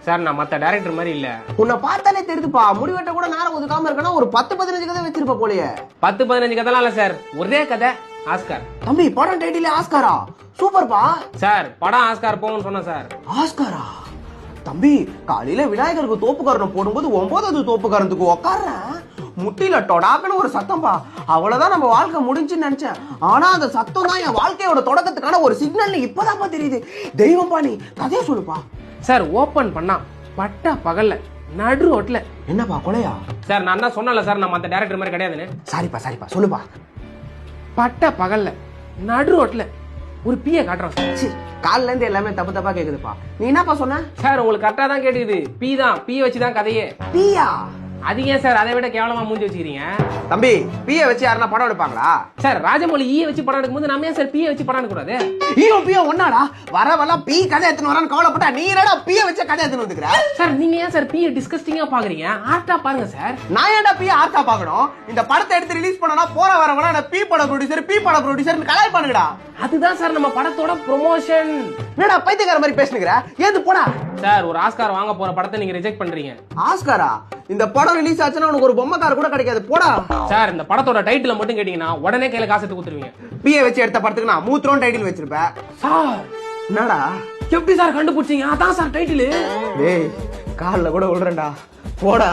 Sir நான் மத்த director மாதிரி இல்ல. உன்னை பார்த்தாலே தெரியுதுப்பா, முடிவெட்ட கூட நேரம் ஒதுக்காம இருக்கணும். ஒரு 10-15 கதை வச்சிருப்ப போலயே. 10-15 கதைலாம் இல்ல சார், ஒரே கதை ஆஸ்கார். தம்பி படம் டைட்டிலே ஆஸ்காரா? சூப்பர்ப்பா. சார் படம் ஆஸ்கார் போகும்னு சொன்னேன் சார். ஆஸ்காரா? தம்பி காலையில விநாயகருக்கு தோப்புக்காரனை போடும்போது 9வது தோப்புக்காரனுக்கு உட்கார்றேன், முட்டில டொடாக்குன்னு ஒரு சத்தம்பா. அவ்வளவுதான் நம்ம வாழ்க்கை முடிஞ்சுன்னு நினைச்சேன். ஆனா அந்த சத்தம் தான் என் வாழ்க்கையோட தொடக்கத்துக்கான ஒரு சிக்னல். இப்பதான்ப்பா தெரியுது. தெய்வம்பா, நீ கதையை சொல்லுப்பா. சார் ஓபன் பண்ணா பட்டா பகல்ல நடு ரோட்ல. என்னப்பா கொலையா? சார் நான் தான் சொன்னல சார், நான் மத்த டைரக்டர் மாதிரி கிடையாதுன்னு. சாரிப்பா சொல்லுப்பா. பட்டா பகல்ல நடு ரோட்ல ஒரு பிய காட்டுறோம் சார். கால்ல இருந்து எல்லாமே தப்பா கேக்குதுப்பா. நீ என்னப்பா சொன்ன? சார் உங்களுக்கு கரெக்டா தான் கேட்டுக்குது. பி வச்சுதான் கதையே. பியா? அது ஏன் சார் அதை விட கேவலமா மூஞ்சி வச்சுக்கிறீங்க? தம்பி பிய வச்சு யாருன்னா படம் எடுப்பாங்களா? சார் ராஜமௌழி ஈய வச்சு படம் எடுக்கும்போது நம்ம ஏன் சார் பிய வச்சு படம் எடுக்க கூடாது? ஈயோ பியோ ஒன்னாடா? வரவெல்லாம் பி கதை எடுத்துன்னு வரான்னு கவலைப்பட்டா நீ என்னடா பிய வச்ச கதை எடுத்துன்னு வந்துக்கிற? சார் நீங்க ஏன் சார் பிய டிஸ்கஸ்டிங்கா பாக்குறீங்க? ஆர்ட்டா பாருங்க சார். நான் ஏன்டா பிய ஆர்ட்டா பாக்கணும்? இந்த படத்தை எடுத்து ரிலீஸ் பண்ணனா போற வரவனா நான் பி பட ப்ரொடியூசர் கலாய் பண்ணுங்கடா. அதுதான் சார் நம்ம படத்தோட ப்ரமோஷன். என்னடா பைத்தியக்கார மாதிரி பேசுனுங்கற? ஏந்து போடா. சார் ஒரு ஆஸ்கார் வாங்க போற படத்தை நீங்க ரிஜெக்ட் பண்றீங்க. ஆஸ்காரா? இந்த படம் ரிலீஸ் ஆச்சுன்னா உனக்கு ஒரு பொம்மை கார் கூட கிடைக்காது. போடா. சார் இந்த படத்தோட டைட்டில் மட்டும் கேட்டீங்கன்னா உடனே கையில காசு எடுத்து கொடுத்துருவீங்க. பிய வச்சு எடுத்த படத்துக்கு நான் மூத்ரோன் டைட்டில் வச்சிருப்பேன். சார் என்னடா எப்படி சார் கண்டுபிடிச்சீங்க? அதான் சார் டைட்டில். டேய் கால்ல கூட விடுறேன்டா. போடா.